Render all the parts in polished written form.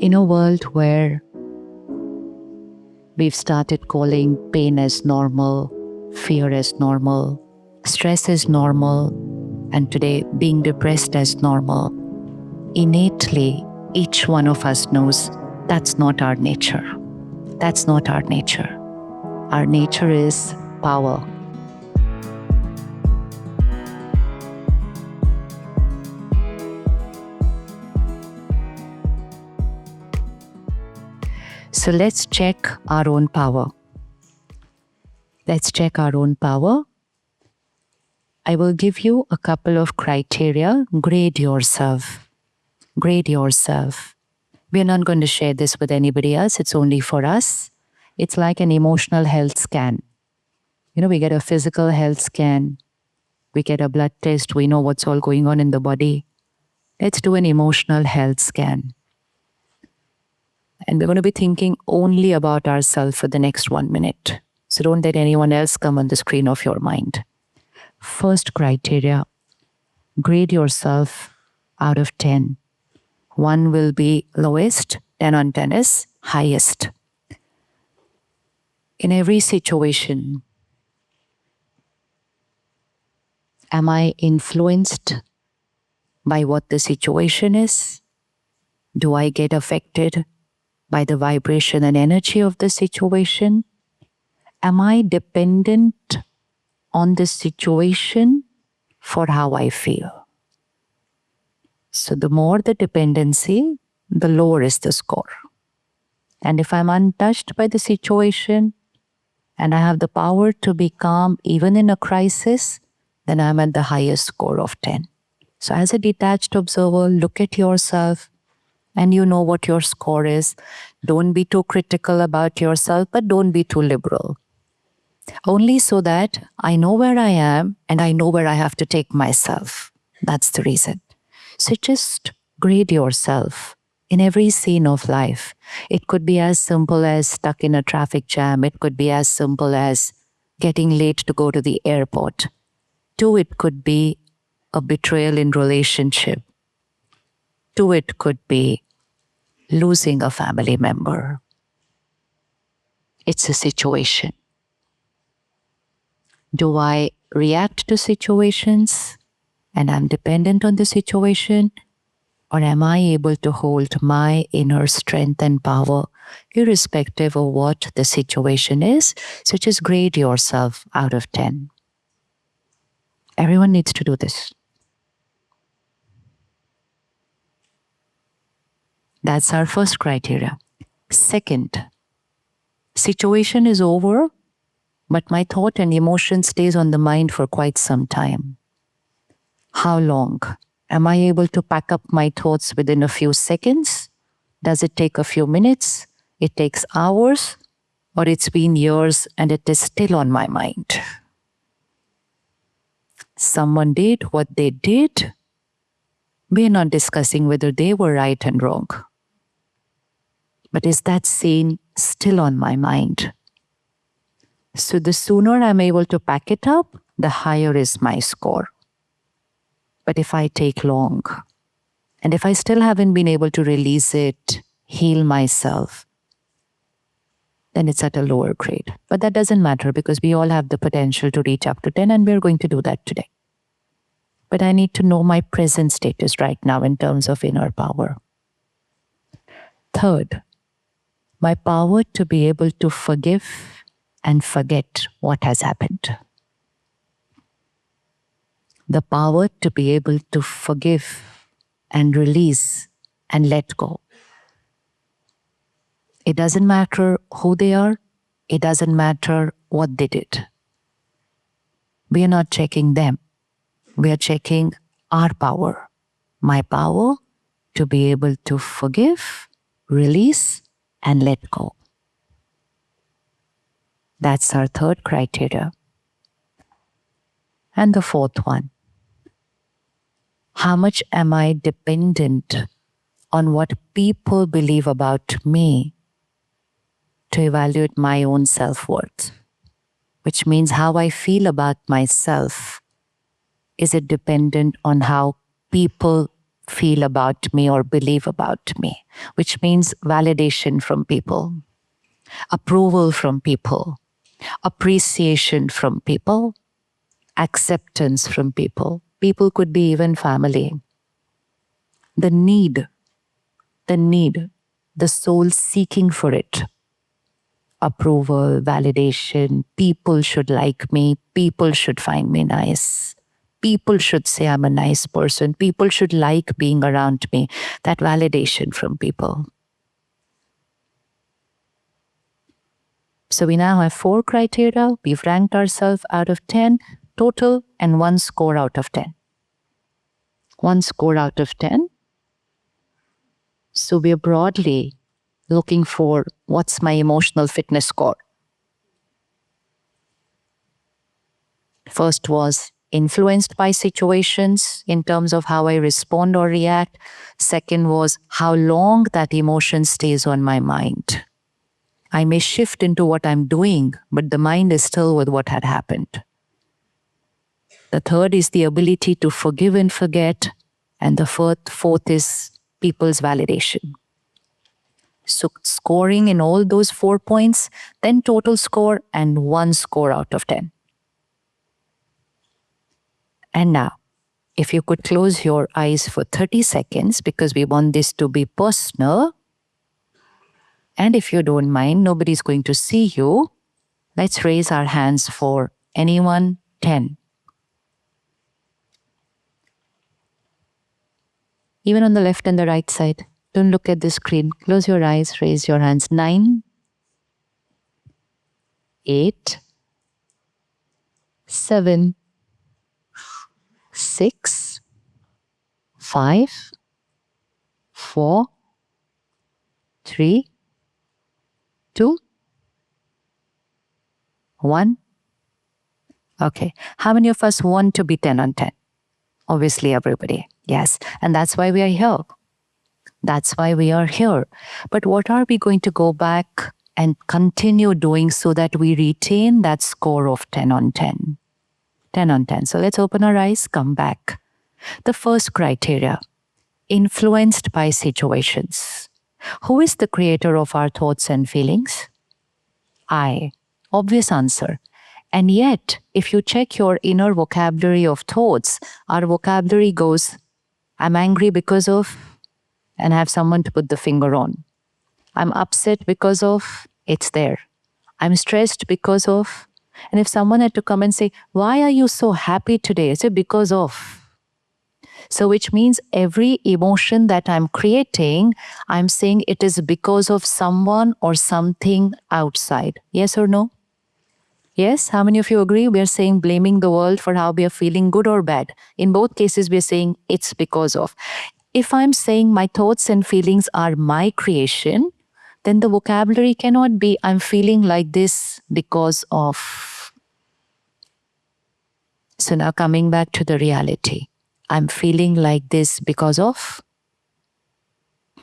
In a world where we've started calling pain as normal, fear as normal, stress as normal, and today being depressed as normal, innately, each one of us knows that's not our nature. That's not our nature. Our nature is power. So let's check our own power. Let's check our own power. I will give you a couple of criteria. Grade yourself. Grade yourself. We're not going to share this with anybody else. It's only for us. It's like an emotional health scan. We get a physical health scan. We get a blood test. We know what's all going on in the body. Let's do an emotional health scan. And we're going to be thinking only about ourselves for the next 1 minute. So don't let anyone else come on the screen of your mind. First criteria, grade yourself out of 10. 1 will be lowest, 10 on 10 is highest. In every situation, am I influenced by what the situation is? Do I get affected by the vibration and energy of the situation? Am I dependent on the situation for how I feel? So the more the dependency, the lower is the score. And if I'm untouched by the situation and I have the power to be calm even in a crisis, then I'm at the highest score of 10. So as a detached observer, look at yourself and you know what your score is. Don't be too critical about yourself, but don't be too liberal. Only so that I know where I am and I know where I have to take myself. That's the reason. So just grade yourself in every scene of life. It could be as simple as stuck in a traffic jam. It could be as simple as getting late to go to the airport. 2, it could be a betrayal in relationship. 2, it could be losing a family member. It's a situation. Do I react to situations and I'm dependent on the situation? Or am I able to hold my inner strength and power irrespective of what the situation is? So just grade yourself out of 10. Everyone needs to do this. That's our first criteria. Second, situation is over, but my thought and emotion stays on the mind for quite some time. How long? Am I able to pack up my thoughts within a few seconds? Does it take a few minutes? It takes hours? Or it's been years and it is still on my mind? Someone did what they did. We're not discussing whether they were right and wrong. But is that scene still on my mind? So the sooner I'm able to pack it up, the higher is my score. But if I take long, and if I still haven't been able to release it, heal myself, then it's at a lower grade. But that doesn't matter because we all have the potential to reach up to 10 and we're going to do that today. But I need to know my present status right now in terms of inner power. Third, my power to be able to forgive and forget what has happened. The power to be able to forgive and release and let go. It doesn't matter who they are. It doesn't matter what they did. We are not checking them. We are checking our power. My power to be able to forgive, release, and let go. That's our third criteria. And the fourth one. How much am I dependent on what people believe about me to evaluate my own self-worth? Which means how I feel about myself. Is it dependent on how people feel about me or believe about me, which means validation from people, approval from people, appreciation from people, acceptance from people. People could be even family. The need, the soul seeking for it. Approval, validation, people should like me, people should find me nice. People should say I'm a nice person. People should like being around me. That validation from people. So we now have 4 criteria. We've ranked ourselves out of 10 total and 1 score out of 10. 1 score out of 10. So we're broadly looking for what's my emotional fitness score. First was influenced by situations in terms of how I respond or react. Second was how long that emotion stays on my mind. I may shift into what I'm doing, but the mind is still with what had happened. The third is the ability to forgive and forget. And the fourth is people's validation. So scoring in all those 4 points, then total score and 1 score out of 10. And now, if you could close your eyes for 30 seconds, because we want this to be personal. And if you don't mind, nobody's going to see you. Let's raise our hands for anyone. 10. Even on the left and the right side. Don't look at the screen. Close your eyes, raise your hands. 9, 8, 7, 6, 5, 4, 3, 2, 1. Okay. How many of us want to be 10 on 10? Obviously, everybody. Yes. And that's why we are here. That's why we are here. But what are we going to go back and continue doing so that we retain that score of 10 on 10? 10 on 10. So let's open our eyes, come back. The first criteria, influenced by situations. Who is the creator of our thoughts and feelings? I. Obvious answer. And yet, if you check your inner vocabulary of thoughts, our vocabulary goes, I'm angry because of, and I have someone to put the finger on. I'm upset because of, it's there. I'm stressed because of, and if someone had to come and say, why are you so happy today? I say, because of. So which means every emotion that I'm creating, I'm saying it is because of someone or something outside. Yes or no? Yes? How many of you agree? We are saying blaming the world for how we are feeling, good or bad. In both cases, we are saying it's because of. If I'm saying my thoughts and feelings are my creation, then the vocabulary cannot be I'm feeling like this because of. So now coming back to the reality. I'm feeling like this because of.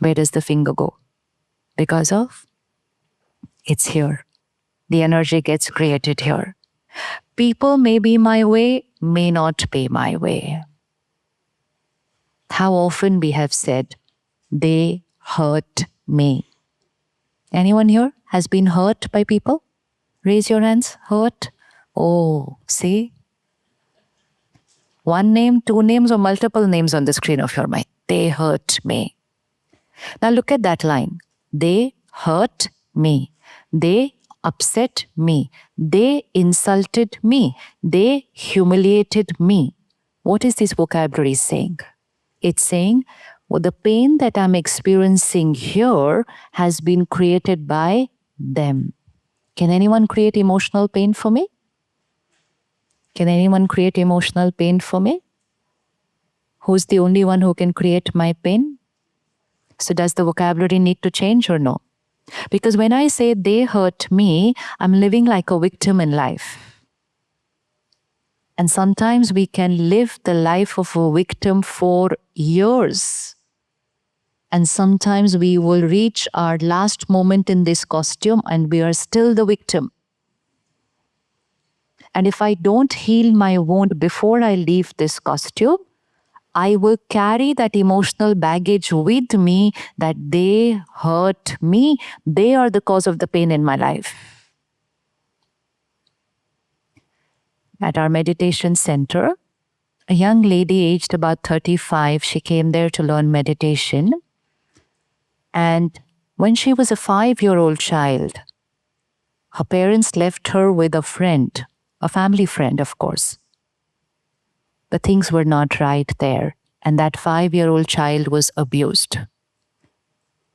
Where does the finger go? Because of. It's here. The energy gets created here. People may be my way, may not be my way. How often we have said, they hurt me. Anyone here has been hurt by people? Raise your hands. Hurt? Oh, see? 1 name, 2 names, or multiple names on the screen of your mind. They hurt me. Now look at that line. They hurt me. They upset me. They insulted me. They humiliated me. What is this vocabulary saying? It's saying, well, the pain that I'm experiencing here has been created by them. Can anyone create emotional pain for me? Can anyone create emotional pain for me? Who's the only one who can create my pain? So does the vocabulary need to change or no? Because when I say they hurt me, I'm living like a victim in life. And sometimes we can live the life of a victim for years. And sometimes we will reach our last moment in this costume and we are still the victim. And if I don't heal my wound before I leave this costume, I will carry that emotional baggage with me that they hurt me. They are the cause of the pain in my life. At our meditation center, a young lady aged about 35, she came there to learn meditation. And when she was a 5-year-old child, her parents left her with a friend, a family friend, of course. But things were not right there, and that 5-year-old child was abused.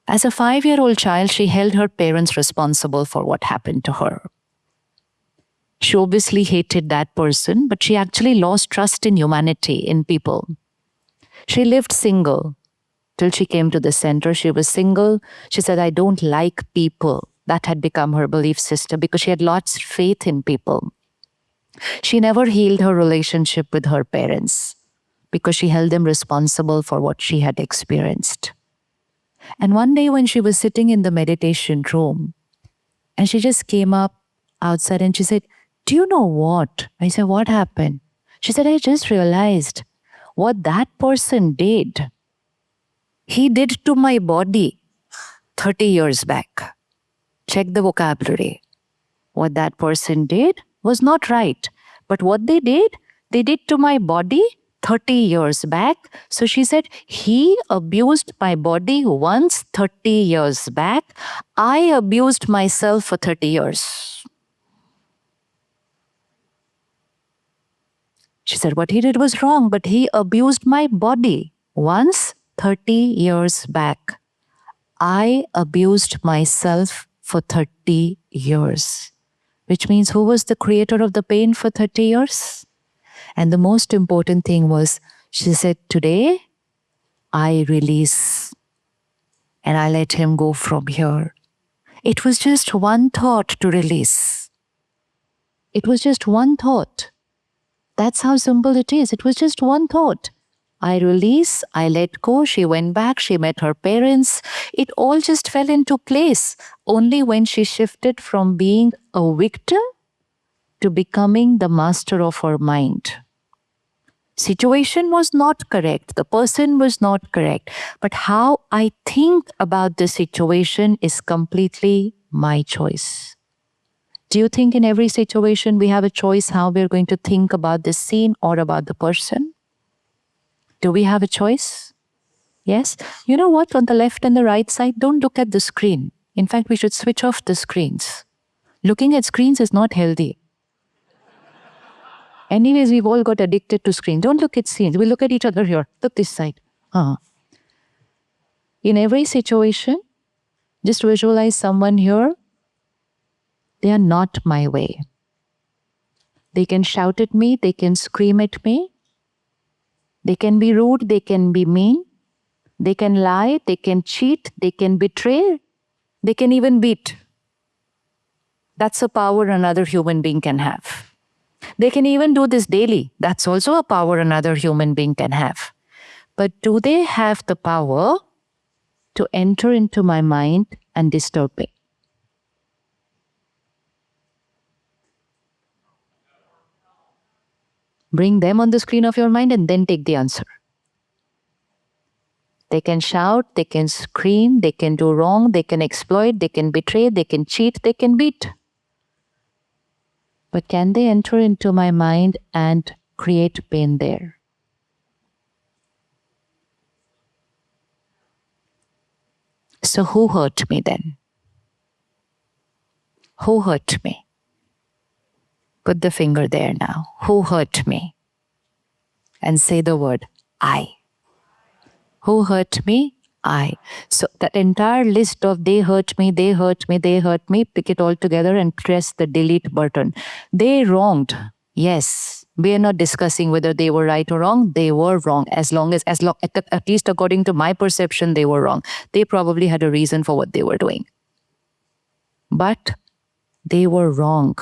As a 5-year-old child, she held her parents responsible for what happened to her. She obviously hated that person, but she actually lost trust in humanity, in people. She lived single till she came to the center. She was single. She said, I don't like people. That had become her belief system because she had lost faith in people. She never healed her relationship with her parents because she held them responsible for what she had experienced. And one day when she was sitting in the meditation room, and she just came up outside and she said, do you know what? I said, what happened? She said, I just realized what that person did. He did to my body 30 years back. Check the vocabulary. What that person did was not right. But what they did to my body 30 years back. So she said, he abused my body once 30 years back. I abused myself for 30 years. She said, what he did was wrong, but he abused my body once 30 years back. I abused myself for 30 years. Which means who was the creator of the pain for 30 years? And the most important thing was, she said, today I release and I let him go from here. It was just one thought to release. It was just one thought. That's how simple it is. It was just one thought. I release, I let go. She went back, she met her parents. It all just fell into place only when she shifted from being a victim to becoming the master of her mind. Situation was not correct. The person was not correct. But how I think about the situation is completely my choice. Do you think in every situation we have a choice how we're going to think about the scene or about the person? Do we have a choice? Yes? You know what? On the left and the right side, don't look at the screen. In fact, we should switch off the screens. Looking at screens is not healthy. Anyways, we've all got addicted to screens. Don't look at screens. We look at each other here. Look this side. In every situation, just visualize someone here. They are not my way. They can shout at me. They can scream at me. They can be rude. They can be mean. They can lie. They can cheat. They can betray. They can even beat. That's a power another human being can have. They can even do this daily. That's also a power another human being can have. But do they have the power to enter into my mind and disturb me? Bring them on the screen of your mind and then take the answer. They can shout, they can scream, they can do wrong, they can exploit, they can betray, they can cheat, they can beat. But can they enter into my mind and create pain there? So who hurt me then? Who hurt me? Put the finger there now. Who hurt me? And say the word, I. Who hurt me? I. So that entire list of they hurt me, they hurt me, they hurt me, pick it all together and press the delete button. They wronged. Yes. We are not discussing whether they were right or wrong. They were wrong. At least according to my perception, they were wrong. They probably had a reason for what they were doing. But they were wrong.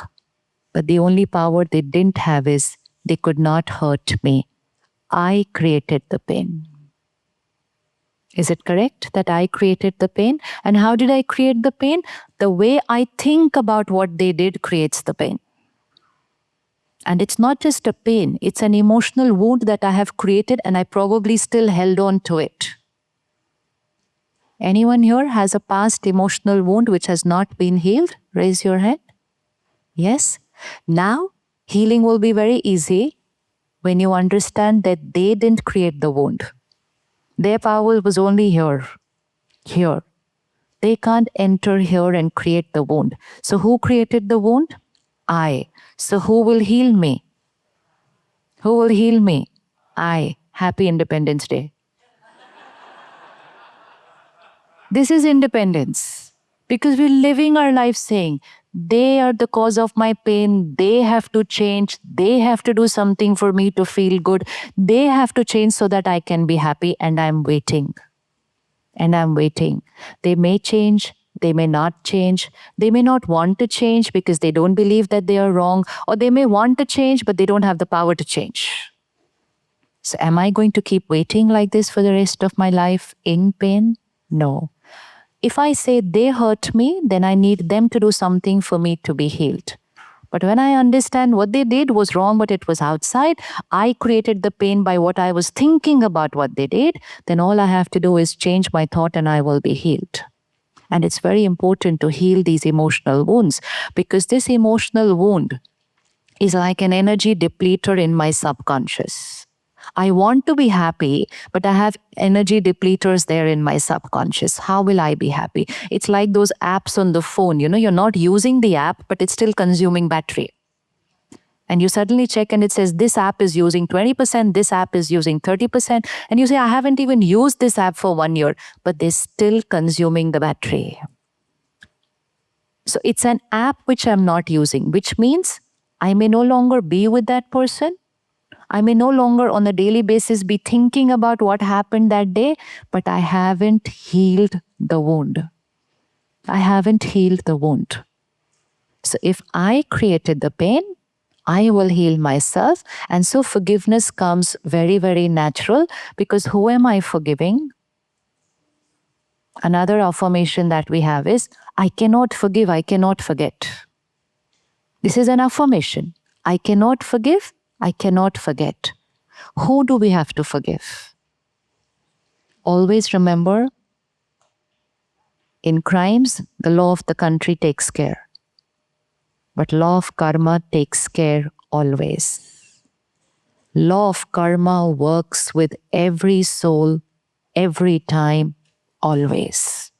But the only power they didn't have is they could not hurt me. I created the pain. Is it correct that I created the pain? And how did I create the pain? The way I think about what they did creates the pain. And it's not just a pain, it's an emotional wound that I have created and I probably still held on to it. Anyone here has a past emotional wound which has not been healed? Raise your hand. Yes? Now, healing will be very easy when you understand that they didn't create the wound. Their power was only here. Here. They can't enter here and create the wound. So who created the wound? I. So who will heal me? Who will heal me? I. Happy Independence Day. This is independence. Because we're living our life saying, they are the cause of my pain. They have to change. They have to do something for me to feel good. They have to change so that I can be happy. And I'm waiting. And I'm waiting. They may change. They may not change. They may not want to change because they don't believe that they are wrong. Or they may want to change, but they don't have the power to change. So am I going to keep waiting like this for the rest of my life in pain? No. If I say they hurt me, then I need them to do something for me to be healed. But when I understand what they did was wrong, but it was outside, I created the pain by what I was thinking about what they did, then all I have to do is change my thought and I will be healed. And it's very important to heal these emotional wounds because this emotional wound is like an energy depleter in my subconscious. I want to be happy, but I have energy depleters there in my subconscious. How will I be happy? It's like those apps on the phone. You're not using the app, but it's still consuming battery. And you suddenly check and it says, this app is using 20%, this app is using 30%. And you say, I haven't even used this app for 1 year, but they're still consuming the battery. So it's an app which I'm not using, which means I may no longer be with that person. I may no longer on a daily basis be thinking about what happened that day, but I haven't healed the wound. I haven't healed the wound. So if I created the pain, I will heal myself. And so forgiveness comes very, very natural because who am I forgiving? Another affirmation that we have is, I cannot forgive, I cannot forget. This is an affirmation. I cannot forgive, I cannot forget. Who do we have to forgive? Always remember, in crimes, the law of the country takes care. But law of karma takes care always. Law of karma works with every soul, every time, always.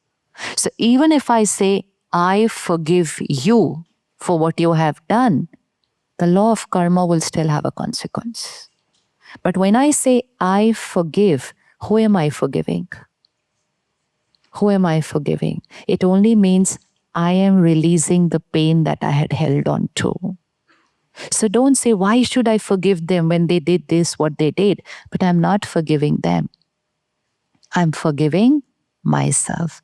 So even if I say, I forgive you for what you have done, the law of karma will still have a consequence. But when I say, I forgive, who am I forgiving? Who am I forgiving? It only means I am releasing the pain that I had held on to. So don't say, why should I forgive them when they did this, what they did? But I'm not forgiving them. I'm forgiving myself.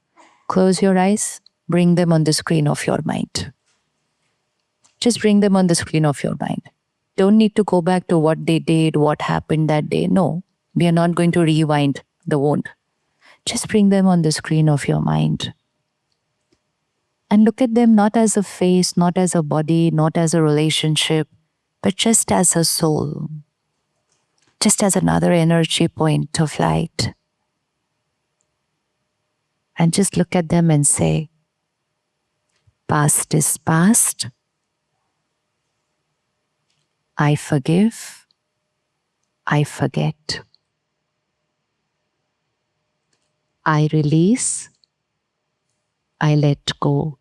Close your eyes. Bring them on the screen of your mind. Just bring them on the screen of your mind. Don't need to go back to what they did, what happened that day. No, we are not going to rewind the wound. Just bring them on the screen of your mind. And look at them not as a face, not as a body, not as a relationship, but just as a soul. Just as another energy point of light. And just look at them and say, past is past. I forgive. I forget. I release. I let go.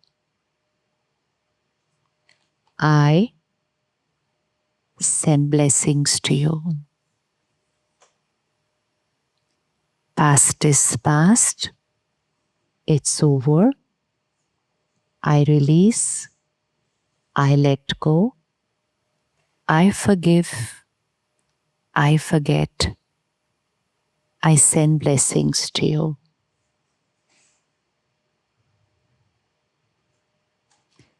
I send blessings to you. Past is past. It's over. I release. I let go. I forgive. I forget. I send blessings to you.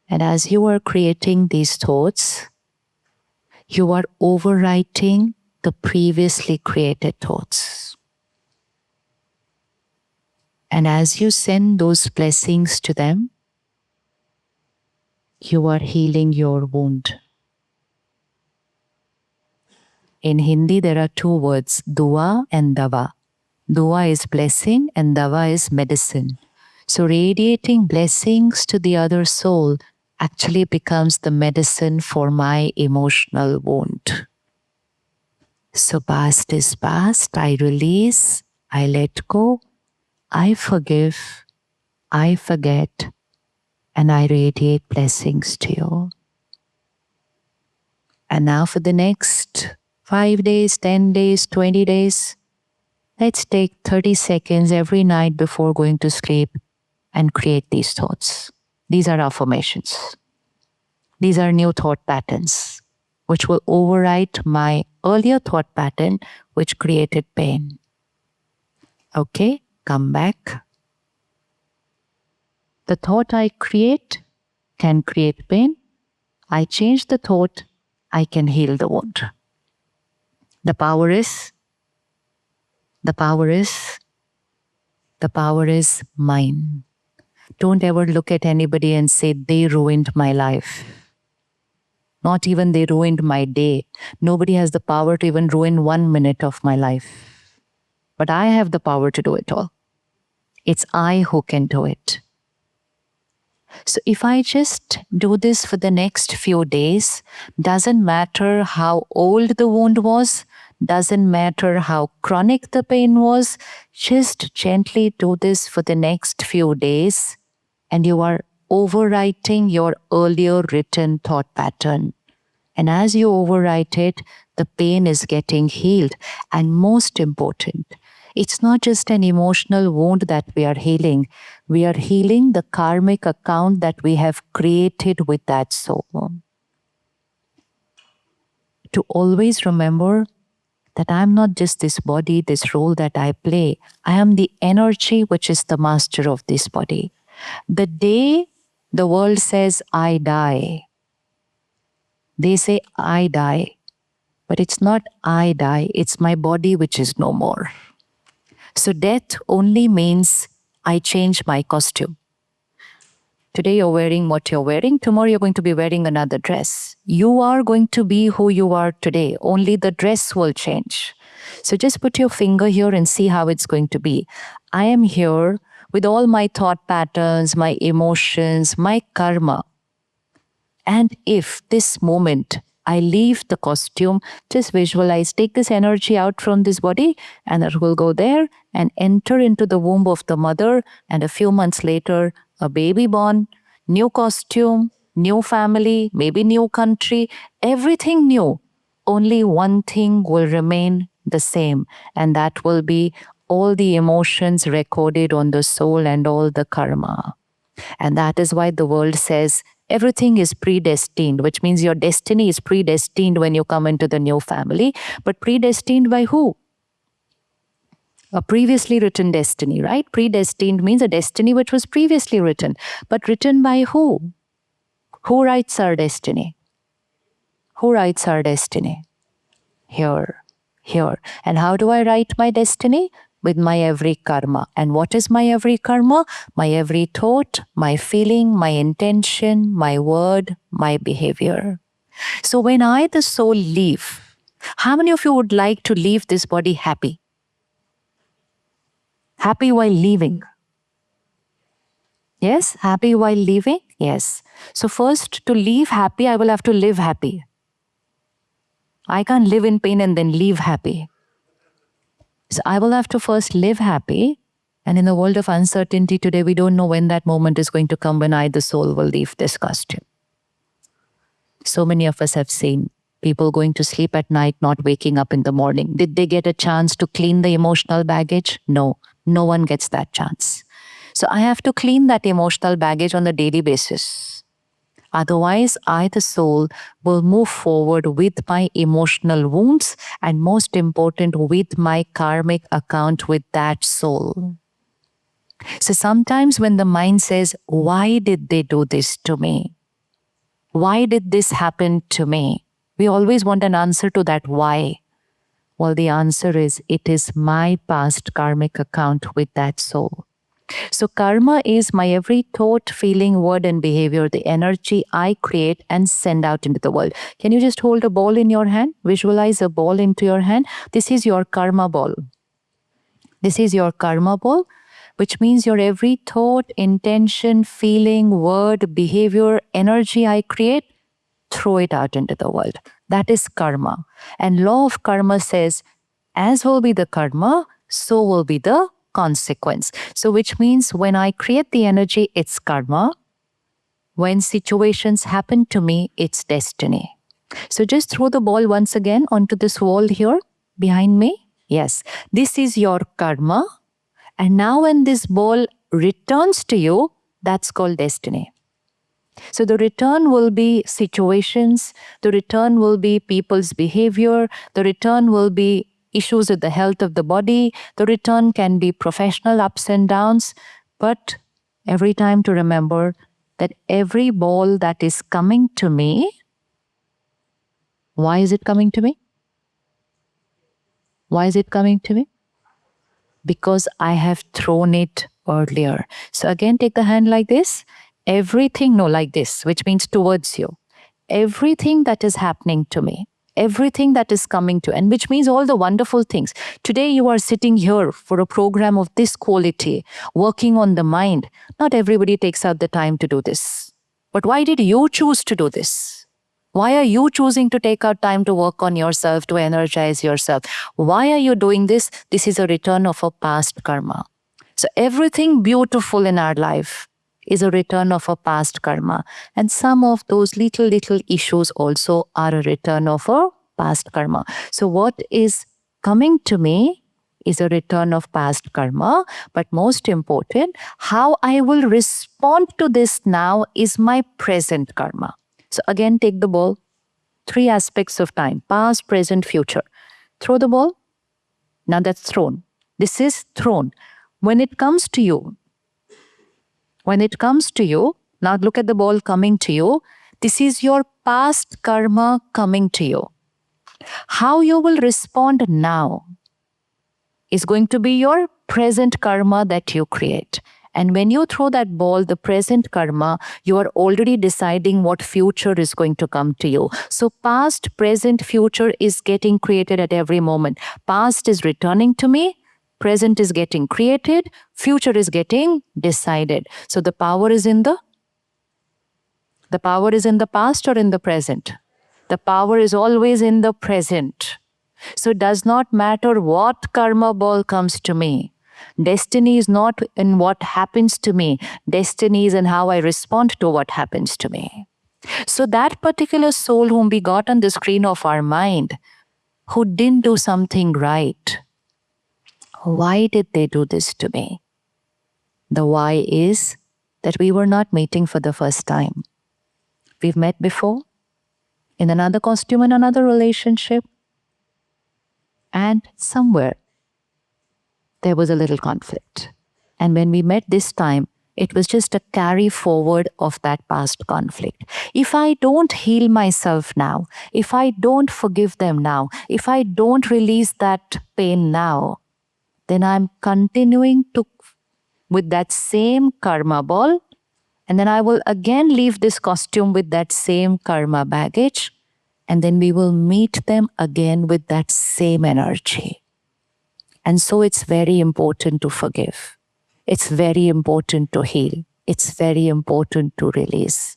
And as you are creating these thoughts, you are overwriting the previously created thoughts. And as you send those blessings to them, you are healing your wound. In Hindi, there are two words, dua and dawa. Dua is blessing and dawa is medicine. So radiating blessings to the other soul actually becomes the medicine for my emotional wound. So past is past. I release, I let go, I forgive, I forget, and I radiate blessings to you. And now for the next 5 days, 10 days, 20 days, let's take 30 seconds every night before going to sleep and create these thoughts. These are affirmations. These are new thought patterns, which will overwrite my earlier thought pattern, which created pain. Okay, come back. The thought I create can create pain. I change the thought, I can heal the wound. The power is mine. Don't ever look at anybody and say, they ruined my life. Not even they ruined my day. Nobody has the power to even ruin 1 minute of my life. But I have the power to do it all. It's I who can do it. So if I just do this for the next few days, doesn't matter how old the wound was, doesn't matter how chronic the pain was, just gently do this for the next few days, and you are overwriting your earlier written thought pattern. And as you overwrite it, the pain is getting healed. And most important, it's not just an emotional wound that we are healing. We are healing the karmic account that we have created with that soul. To always remember that I'm not just this body, this role that I play. I am the energy which is the master of this body. The day the world says, I die, they say, I die. But it's not I die, it's my body which is no more. So death only means I change my costume. Today you're wearing what you're wearing, tomorrow you're going to be wearing another dress. You are going to be who you are today, only the dress will change. So just put your finger here and see how it's going to be. I am here with all my thought patterns, my emotions, my karma. And if this moment I leave the costume, just visualize, take this energy out from this body and it will go there and enter into the womb of the mother, and a few months later, a baby born, new costume, new family, maybe new country, everything new. Only one thing will remain the same, and that will be all the emotions recorded on the soul and all the karma. And that is why the world says everything is predestined, which means your destiny is predestined when you come into the new family. But predestined by who? A previously written destiny, right? Predestined means a destiny which was previously written. But written by who? Who writes our destiny? Who writes our destiny? Here. And how do I write my destiny? With my every karma. And what is my every karma? My every thought, my feeling, my intention, my word, my behavior. So when I, the soul, leave, how many of you would like to leave this body happy? Happy while leaving? Yes, happy while leaving? Yes. So first, to leave happy, I will have to live happy. I can't live in pain and then leave happy. So I will have to first live happy. And in the world of uncertainty today, we don't know when that moment is going to come when I, the soul, will leave this costume. So many of us have seen people going to sleep at night, not waking up in the morning. Did they get a chance to clean the emotional baggage? No, no one gets that chance. So I have to clean that emotional baggage on a daily basis. Otherwise, I, the soul, will move forward with my emotional wounds and, most important, with my karmic account with that soul. So sometimes when the mind says, why did they do this to me? Why did this happen to me? We always want an answer to that why. Well, the answer is, it is my past karmic account with that soul. So karma is my every thought, feeling, word, and behavior, the energy I create and send out into the world. Can you just hold a ball in your hand? Visualize a ball into your hand. This is your karma ball. This is your karma ball, which means your every thought, intention, feeling, word, behavior, energy I create, throw it out into the world. That is karma. And law of karma says, as will be the karma, so will be the consequence. So which means when I create the energy, it's karma. When situations happen to me, it's destiny. So just throw the ball once again onto this wall here behind me. Yes, this is your karma. And now when this ball returns to you, that's called destiny. So the return will be situations, the return will be people's behavior, the return will be issues with the health of the body, the return can be professional ups and downs, but every time to remember that every ball that is coming to me, why is it coming to me? Why is it coming to me? Because I have thrown it earlier. So again, take the hand like this. Everything, no, like this, which means towards you. Everything that is happening to me, everything that is coming to, and which means all the wonderful things. Today you are sitting here for a program of this quality, working on the mind. Not everybody takes out the time to do this. But why did you choose to do this? Why are you choosing to take out time to work on yourself, to energize yourself? Why are you doing this? This is a return of a past karma. So everything beautiful in our life is a return of a past karma. And some of those little issues also are a return of a past karma. So what is coming to me is a return of past karma. But most important, how I will respond to this now is my present karma. So again, take the ball. 3 aspects of time: past, present, future. Throw the ball. Now that's thrown. This is thrown. When it comes to you, now look at the ball coming to you. This is your past karma coming to you. How you will respond now is going to be your present karma that you create. And when you throw that ball, the present karma, you are already deciding what future is going to come to you. So past, present, future is getting created at every moment. Past is returning to me. Present is getting created. Future is getting decided. So the power is in the past or in the present? The power is always in the present. So it does not matter what karma ball comes to me. Destiny is not in what happens to me. Destiny is in how I respond to what happens to me. So that particular soul whom we got on the screen of our mind, who didn't do something right, why did they do this to me? The why is that we were not meeting for the first time. We've met before, in another costume, in another relationship, and somewhere there was a little conflict. And when we met this time, it was just a carry forward of that past conflict. If I don't heal myself now, if I don't forgive them now, if I don't release that pain now, then I'm continuing to with that same karma ball, and then I will again leave this costume with that same karma baggage, and then we will meet them again with that same energy. And so it's very important to forgive. It's very important to heal. It's very important to release.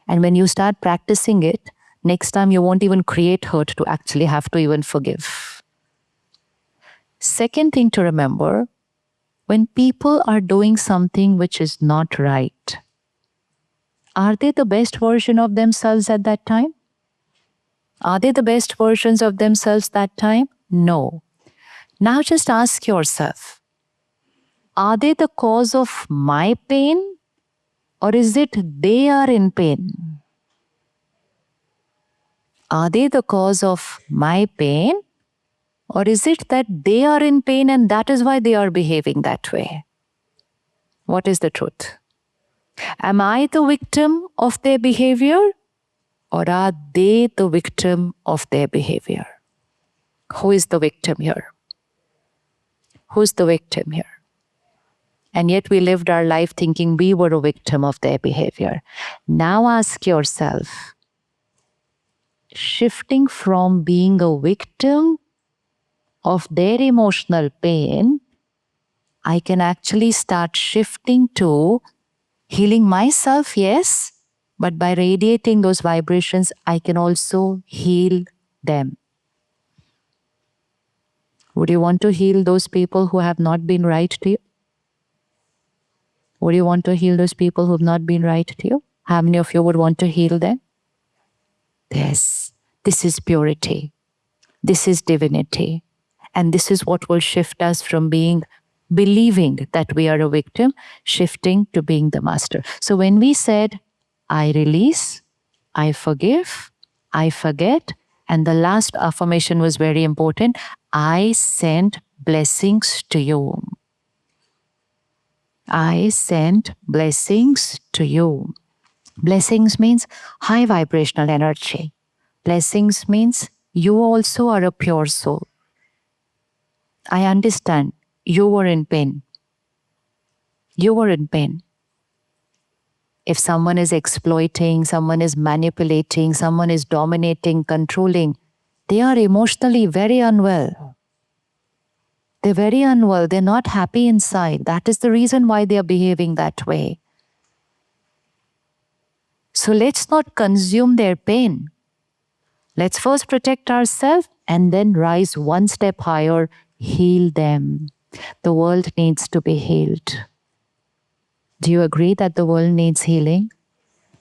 And when you start practicing it, next time you won't even create hurt to actually have to even forgive. Second thing to remember, when people are doing something which is not right, are they the best version of themselves at that time? Are they the best versions of themselves that time? No. Now just ask yourself, are they the cause of my pain, or is it they are in pain? Are they the cause of my pain, or is it that they are in pain and that is why they are behaving that way? What is the truth? Am I the victim of their behavior, or are they the victim of their behavior? Who is the victim here? Who's the victim here? And yet we lived our life thinking we were a victim of their behavior. Now ask yourself, shifting from being a victim of their emotional pain, I can actually start shifting to healing myself, yes, but by radiating those vibrations, I can also heal them. Would you want to heal those people who have not been right to you? Would you want to heal those people who have not been right to you? How many of you would want to heal them? Yes, this is purity. This is divinity. And this is what will shift us from believing that we are a victim, shifting to being the master. So when we said, I release, I forgive, I forget, and the last affirmation was very important, I send blessings to you. I send blessings to you. Blessings means high vibrational energy. Blessings means you also are a pure soul. I understand you were in pain. You were in pain. If someone is exploiting, someone is manipulating, someone is dominating, controlling, they are emotionally very unwell. They're very unwell. They're not happy inside. That is the reason why they are behaving that way. So let's not consume their pain. Let's first protect ourselves and then rise one step higher, heal them. The world needs to be healed. Do you agree that the world needs healing?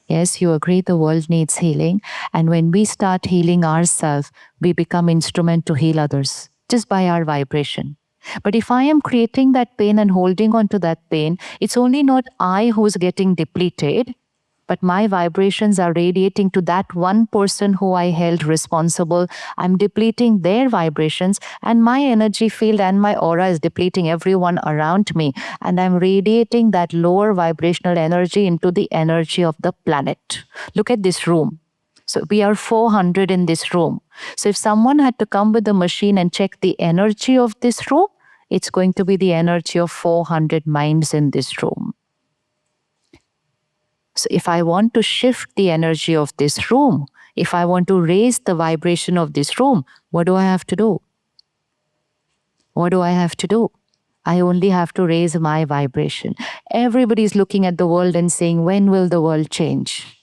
Yes, you agree the world needs healing. And when we start healing ourselves, we become instrument to heal others just by our vibration. But if I am creating that pain and holding on to that pain, it's only not I who's getting depleted, but my vibrations are radiating to that one person who I held responsible. I'm depleting their vibrations, and my energy field and my aura is depleting everyone around me. And I'm radiating that lower vibrational energy into the energy of the planet. Look at this room. So we are 400 in this room. So if someone had to come with a machine and check the energy of this room, it's going to be the energy of 400 minds in this room. So if I want to shift the energy of this room, if I want to raise the vibration of this room, what do I have to do? What do I have to do? I only have to raise my vibration. Everybody's looking at the world and saying, when will the world change?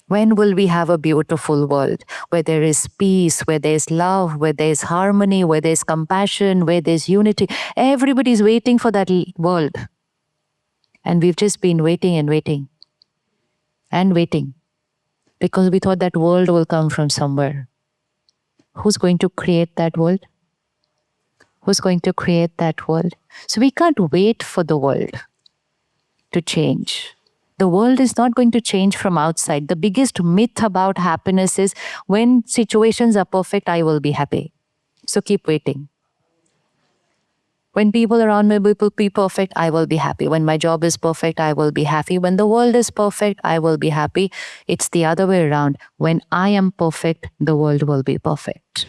When will we have a beautiful world where there is peace, where there's love, where there's harmony, where there's compassion, where there's unity? Everybody's waiting for that world. And we've just been waiting and waiting and waiting because we thought that world will come from somewhere. Who's going to create that world? Who's going to create that world? So we can't wait for the world to change. The world is not going to change from outside. The biggest myth about happiness is when situations are perfect, I will be happy. So keep waiting. When people around me will be perfect, I will be happy. When my job is perfect, I will be happy. When the world is perfect, I will be happy. It's the other way around. When I am perfect, the world will be perfect.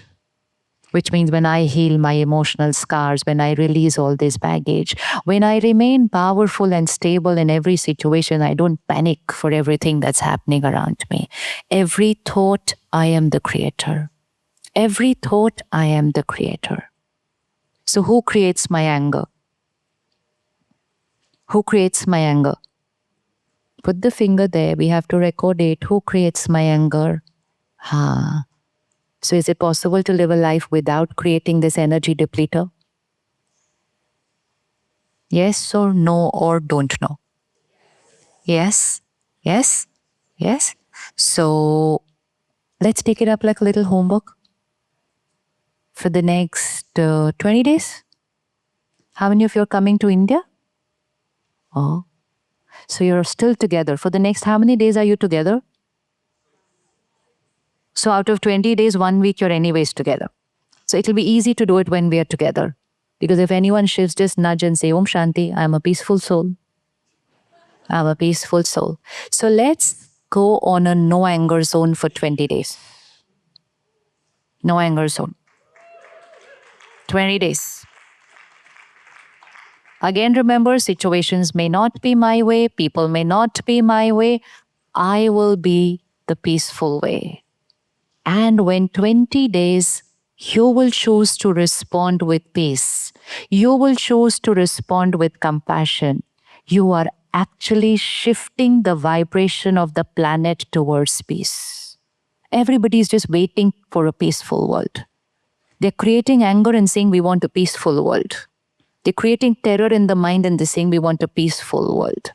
Which means when I heal my emotional scars, when I release all this baggage, when I remain powerful and stable in every situation, I don't panic for everything that's happening around me. Every thought, I am the creator. Every thought, I am the creator. So who creates my anger? Who creates my anger? Put the finger there. We have to record it. Who creates my anger? So is it possible to live a life without creating this energy depleter? Yes or no or don't know? Yes, yes, yes. So let's take it up like a little homework for the next 20 days. How many of you are coming to India? Oh, so you're still together. For the next, how many days are you together? So out of 20 days, 1 week, you're anyways together. So it'll be easy to do it when we are together. Because if anyone shifts, just nudge and say, Om Shanti, I'm a peaceful soul. I'm a peaceful soul. So let's go on a no anger zone for 20 days. No anger zone. 20 days. Again, remember, situations may not be my way, people may not be my way. I will be the peaceful way. And when 20 days, you will choose to respond with peace, you will choose to respond with compassion, you are actually shifting the vibration of the planet towards peace. Everybody is just waiting for a peaceful world. They're creating anger and saying, we want a peaceful world. They're creating terror in the mind and they're saying, we want a peaceful world.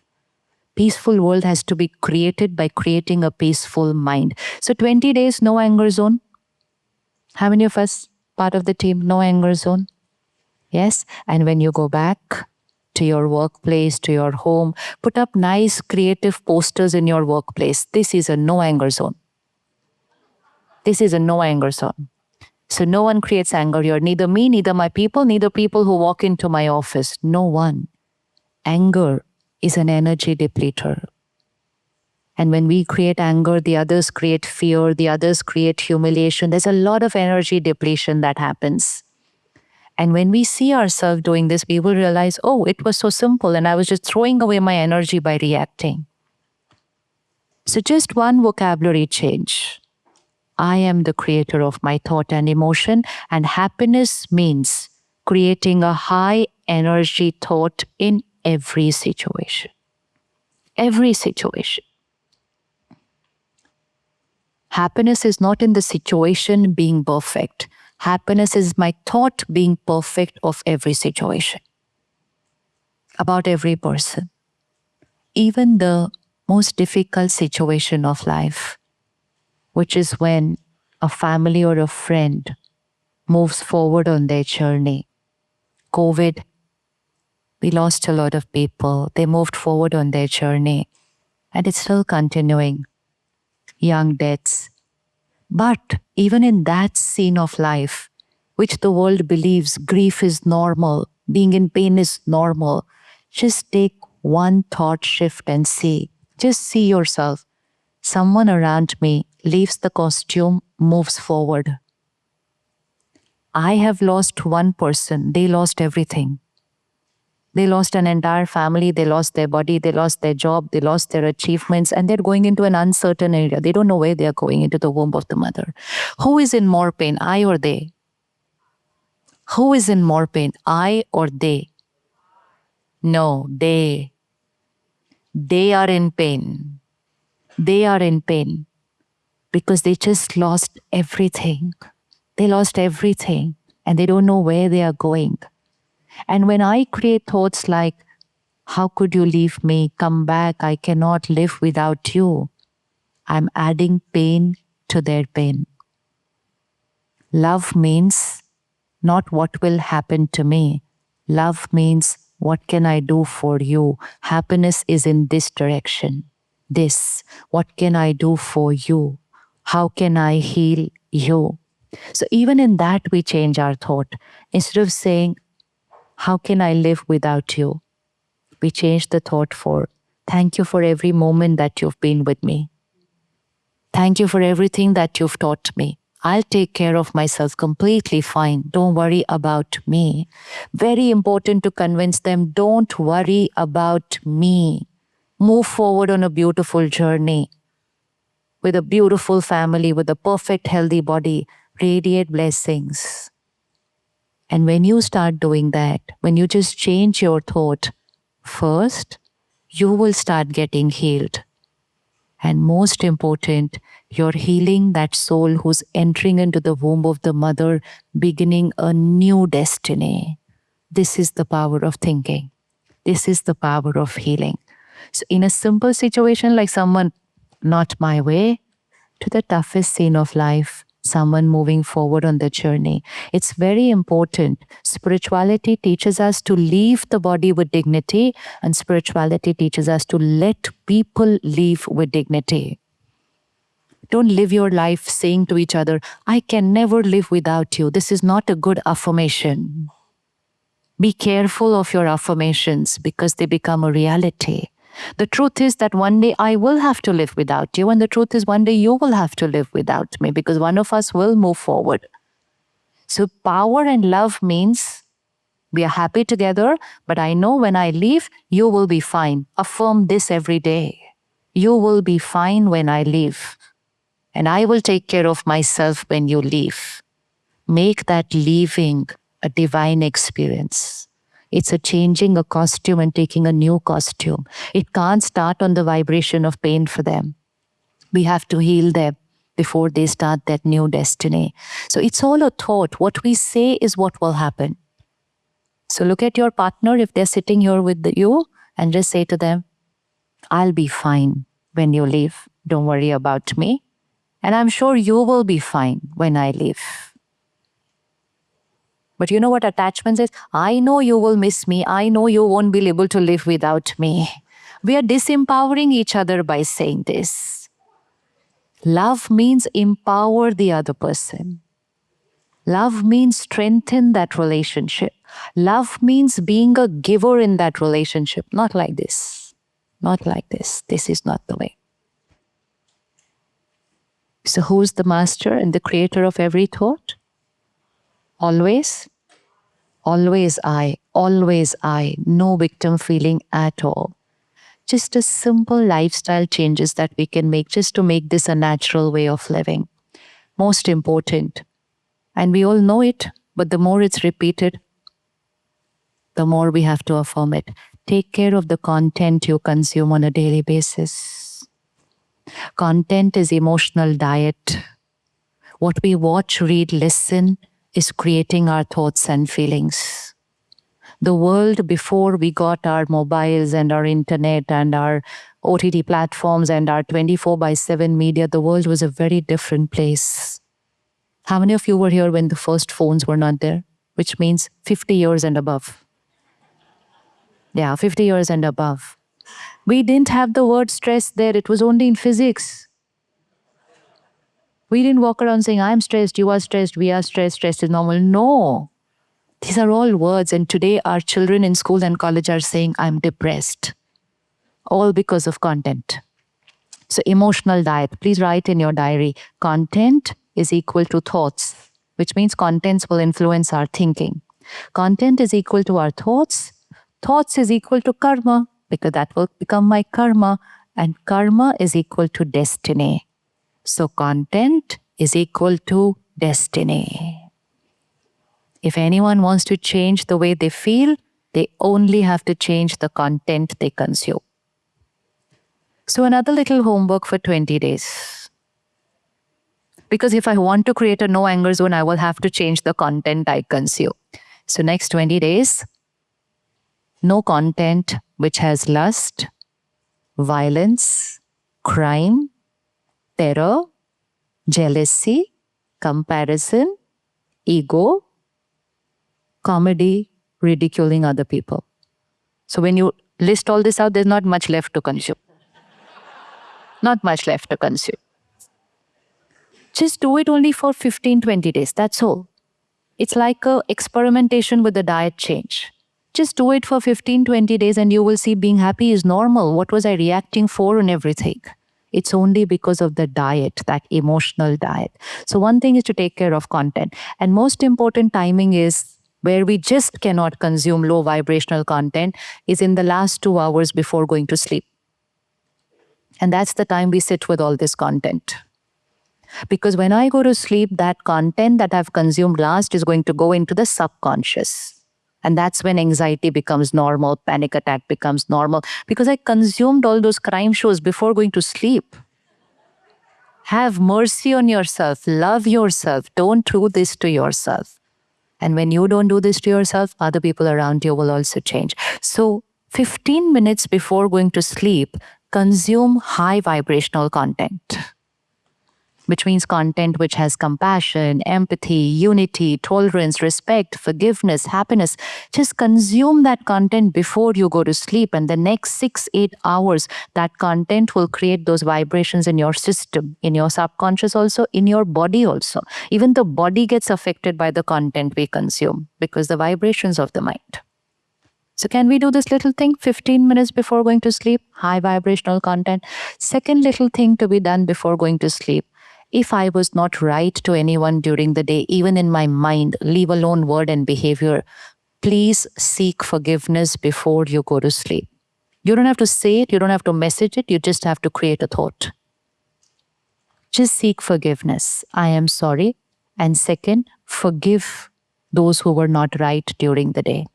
Peaceful world has to be created by creating a peaceful mind. So 20 days, no anger zone. How many of us, part of the team, no anger zone? Yes. And when you go back to your workplace, to your home, put up nice creative posters in your workplace. This is a no anger zone. This is a no anger zone. So no one creates anger here. Neither me, neither my people, neither people who walk into my office. No one. Anger is an energy depleter. And when we create anger, the others create fear, the others create humiliation. There's a lot of energy depletion that happens. And when we see ourselves doing this, we will realize, oh, it was so simple and I was just throwing away my energy by reacting. So just one vocabulary change. I am the creator of my thought and emotion, and happiness means creating a high energy thought in every situation. Every situation. Happiness is not in the situation being perfect. Happiness is my thought being perfect of every situation. About every person. Even the most difficult situation of life, which is when a family or a friend moves forward on their journey. COVID, we lost a lot of people. They moved forward on their journey, and it's still continuing. Young deaths. But even in that scene of life, which the world believes grief is normal, being in pain is normal, just take one thought shift and see. Just see yourself. Someone around me leaves the costume, moves forward. I have lost one person. They lost everything. They lost an entire family. They lost their body. They lost their job. They lost their achievements. And they're going into an uncertain area. They don't know where they are going, into the womb of the mother. Who is in more pain, I or they? Who is in more pain, I or they? No, they. They are in pain. They are in pain because they just lost everything. They lost everything and they don't know where they are going. And when I create thoughts like, how could you leave me? Come back. I cannot live without you. I'm adding pain to their pain. Love means not what will happen to me. Love means what can I do for you? Happiness is in this direction. This, what can I do for you? How can I heal you? So even in that, we change our thought. Instead of saying, how can I live without you? We change the thought for, thank you for every moment that you've been with me. Thank you for everything that you've taught me. I'll take care of myself completely fine. Don't worry about me. Very important to convince them, don't worry about me. Move forward on a beautiful journey with a beautiful family, with a perfect, healthy body. Radiate blessings. And when you start doing that, when you just change your thought, first, you will start getting healed. And most important, you're healing that soul who's entering into the womb of the mother, beginning a new destiny. This is the power of thinking. This is the power of healing. So in a simple situation like someone, not my way, to the toughest scene of life, someone moving forward on the journey. It's very important. Spirituality teaches us to leave the body with dignity, and spirituality teaches us to let people live with dignity. Don't live your life saying to each other, I can never live without you. This is not a good affirmation. Be careful of your affirmations because they become a reality. The truth is that one day I will have to live without you, and the truth is one day you will have to live without me because one of us will move forward. So power and love means We are happy together, but I know when I leave, you will be fine. Affirm this every day. You will be fine when I leave. And I will take care of myself when you leave. Make that leaving a divine experience. It's a changing a costume and taking a new costume. It can't start on the vibration of pain for them. We have to heal them before they start that new destiny. So it's all a thought. What we say is what will happen. So look at your partner if they're sitting here with you and just say to them, I'll be fine when you leave. Don't worry about me. And I'm sure you will be fine when I leave. But you know what attachment says? I know you will miss me. I know you won't be able to live without me. We are disempowering each other by saying this. Love means empower the other person. Love means strengthen that relationship. Love means being a giver in that relationship. Not like this. Not like this. This is not the way. So who's the master and the creator of every thought? Always. Always I. Always I. No victim feeling at all. Just a simple lifestyle changes that we can make just to make this a natural way of living. Most important. And we all know it, but the more it's repeated, the more we have to affirm it. Take care of the content you consume on a daily basis. Content is emotional diet. What we watch, read, listen is creating our thoughts and feelings. The world before we got our mobiles and our internet and our OTT platforms and our 24/7 media, the world was a very different place. How many of you were here when the first phones were not there? Which means 50 years and above. Yeah, 50 years and above. We didn't have the word stress there. It was only in physics. We didn't walk around saying, I'm stressed, you are stressed, we are stressed, stress is normal. No. These are all words. And today our children in school and college are saying, I'm depressed. All because of content. So emotional diet. Please write in your diary. Content is equal to thoughts, which means contents will influence our thinking. Content is equal to our thoughts. Thoughts is equal to karma, because that will become my karma. And karma is equal to destiny. So content is equal to destiny. If anyone wants to change the way they feel, they only have to change the content they consume. So another little homework for 20 days. Because if I want to create a no anger zone, I will have to change the content I consume. So next 20 days, no content which has lust, violence, crime, terror, jealousy, comparison, ego, comedy, ridiculing other people. So when you list all this out, there's not much left to consume. Not much left to consume. Just do it only for 15-20 days. That's all. It's like a experimentation with the diet change. Just do it for 15-20 days and you will see being happy is normal. What was I reacting for and everything? It's only because of the diet, that emotional diet. So one thing is to take care of content. And most important timing is where we just cannot consume low vibrational content is in the last 2 hours before going to sleep. And that's the time we sit with all this content. Because when I go to sleep, that content that I've consumed last is going to go into the subconscious. And that's when anxiety becomes normal, panic attack becomes normal. Because I consumed all those crime shows before going to sleep. Have mercy on yourself. Love yourself. Don't do this to yourself. And when you don't do this to yourself, other people around you will also change. So 15 minutes before going to sleep, consume high vibrational content. Which means content which has compassion, empathy, unity, tolerance, respect, forgiveness, happiness. Just consume that content before you go to sleep. And the next 6-8 hours, that content will create those vibrations in your system, in your subconscious also, in your body also. Even the body gets affected by the content we consume because the vibrations of the mind. So can we do this little thing 15 minutes before going to sleep? High vibrational content. Second little thing to be done before going to sleep. If I was not right to anyone during the day, even in my mind, leave alone word and behavior, please seek forgiveness before you go to sleep. You don't have to say it, you don't have to message it, you just have to create a thought. Just seek forgiveness. I am sorry. And second, forgive those who were not right during the day.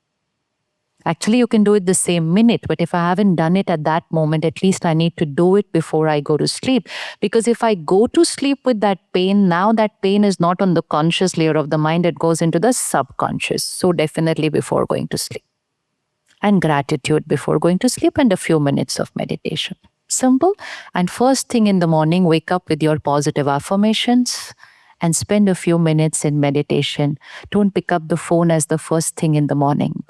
Actually, you can do it the same minute, but if I haven't done it at that moment, at least I need to do it before I go to sleep. Because if I go to sleep with that pain, now that pain is not on the conscious layer of the mind, it goes into the subconscious. So definitely before going to sleep. And gratitude before going to sleep, and a few minutes of meditation. Simple. And first thing in the morning, wake up with your positive affirmations and spend a few minutes in meditation. Don't pick up the phone as the first thing in the morning.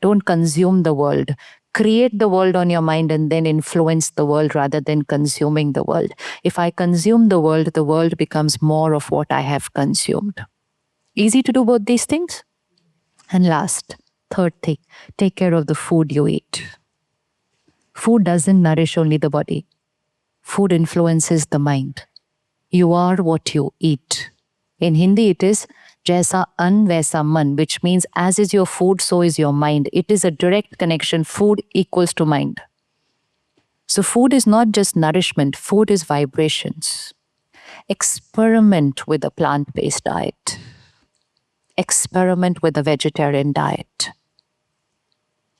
Don't consume the world. Create the world on your mind and then influence the world rather than consuming the world. If I consume the world becomes more of what I have consumed. Easy to do both these things? And last, third thing, take care of the food you eat. Food doesn't nourish only the body. Food influences the mind. You are what you eat. In Hindi, it is Jaisa an vaisa man, which means as is your food, so is your mind. It is a direct connection. Food equals to mind. So food is not just nourishment. Food is vibrations. Experiment with a plant-based diet. Experiment with a vegetarian diet.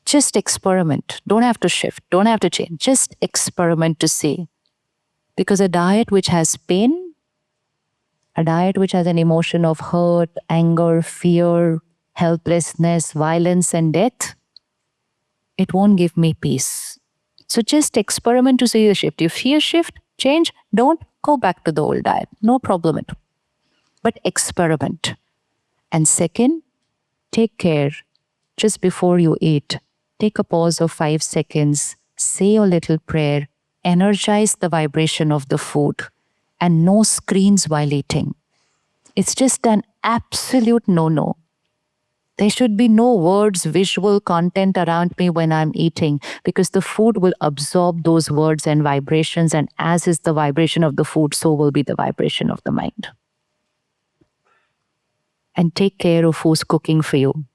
Just experiment. Don't have to shift. Don't have to change. Just experiment to see. Because a diet which has pain, a diet which has an emotion of hurt, anger, fear, helplessness, violence, and death, it won't give me peace. So just experiment to see the shift. If you shift, change, don't go back to the old diet. No problem at all. But experiment. And second, take care. Just before you eat, take a pause of 5 seconds, say a little prayer, energize the vibration of the food, and no screens while eating. It's just an absolute no-no. There should be no words, visual content around me when I'm eating, because the food will absorb those words and vibrations, and as is the vibration of the food, so will be the vibration of the mind. And take care of who's cooking for you.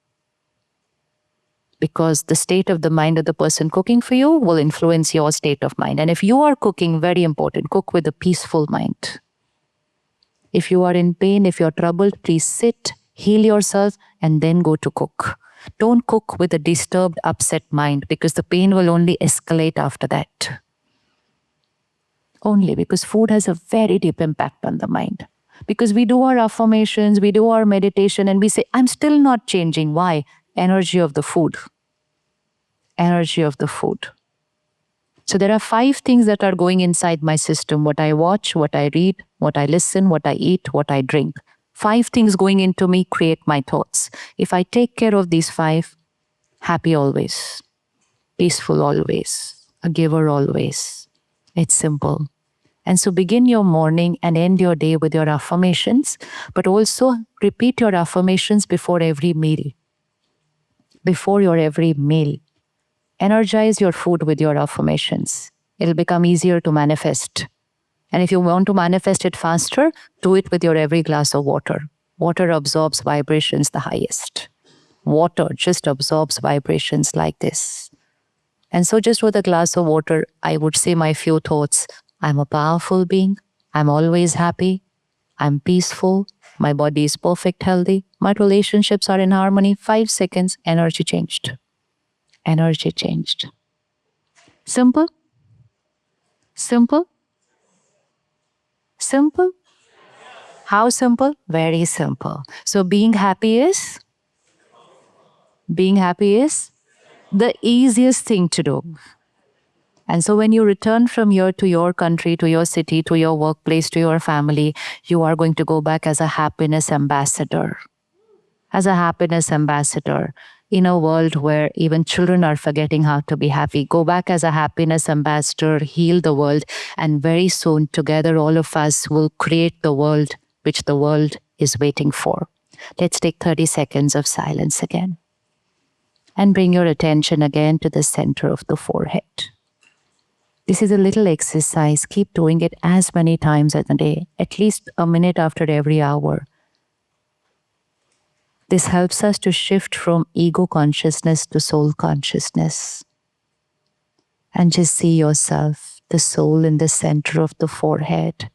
Because the state of the mind of the person cooking for you will influence your state of mind. And if you are cooking, very important, cook with a peaceful mind. If you are in pain, if you're troubled, please sit, heal yourself, and then go to cook. Don't cook with a disturbed, upset mind, because the pain will only escalate after that. Only because food has a very deep impact on the mind. Because we do our affirmations, we do our meditation, and we say, I'm still not changing. Why? Energy of the food. Energy of the food. So there are 5 things that are going inside my system. What I watch, what I read, what I listen, what I eat, what I drink. 5 things going into me create my thoughts. If I take care of these 5, happy always, peaceful always, a giver always. It's simple. And so begin your morning and end your day with your affirmations, but also repeat your affirmations before every meal. Before your every meal. Energize your food with your affirmations. It'll become easier to manifest. And if you want to manifest it faster, do it with your every glass of water. Water absorbs vibrations the highest. Water just absorbs vibrations like this. And so just with a glass of water, I would say my few thoughts. I'm a powerful being. I'm always happy. I'm peaceful. My body is perfect, healthy. My relationships are in harmony. 5 seconds, energy changed. Energy changed. Simple? Simple? Simple? How simple? Very simple. So being happy is? Being happy is the easiest thing to do. And so when you return from here to your country, to your city, to your workplace, to your family, you are going to go back as a happiness ambassador. As a happiness ambassador in a world where even children are forgetting how to be happy. Go back as a happiness ambassador, heal the world, and very soon together all of us will create the world which the world is waiting for. Let's take 30 seconds of silence again. And bring your attention again to the center of the forehead. This is a little exercise. Keep doing it as many times as a day, at least a minute after every hour. This helps us to shift from ego consciousness to soul consciousness. And just see yourself, the soul in the center of the forehead.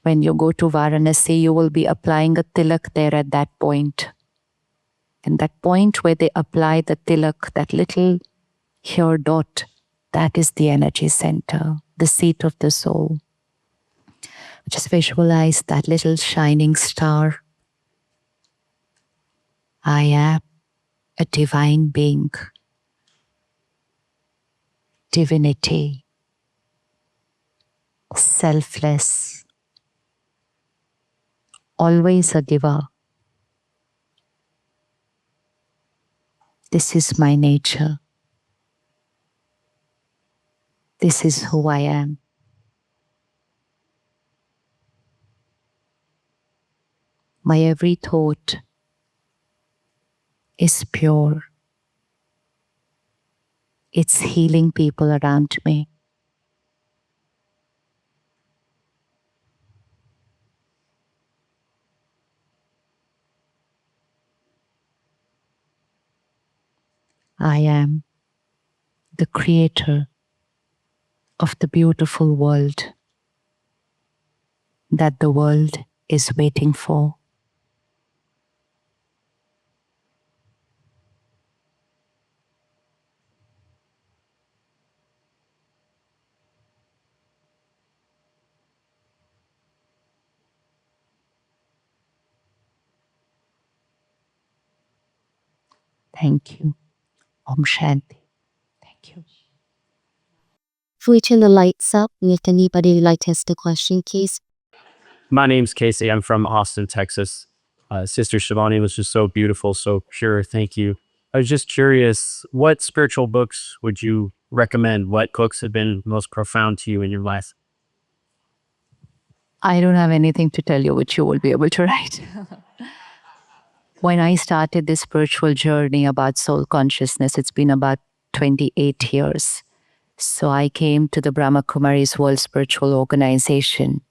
When you go to Varanasi, you will be applying a tilak there at that point. And that point where they apply the tilak, that little hair dot, that is the energy center, the seat of the soul. Just visualize that little shining star. I am a divine being, divinity, selfless, always a giver. This is my nature. This is who I am. My every thought is pure. It's healing people around me. I am the creator of the beautiful world that the world is waiting for. Thank you. Om Shanti. Thank you. If we turn the lights up, if anybody would like to ask a question, please. My name's Casey. I'm from Austin, Texas. Sister Shivani was just so beautiful, so pure. Thank you. I was just curious, what spiritual books would you recommend? What books have been most profound to you in your life? I don't have anything to tell you which you will be able to write. When I started this spiritual journey about soul consciousness, it's been about 28 years. So I came to the Brahma Kumaris World Spiritual Organization.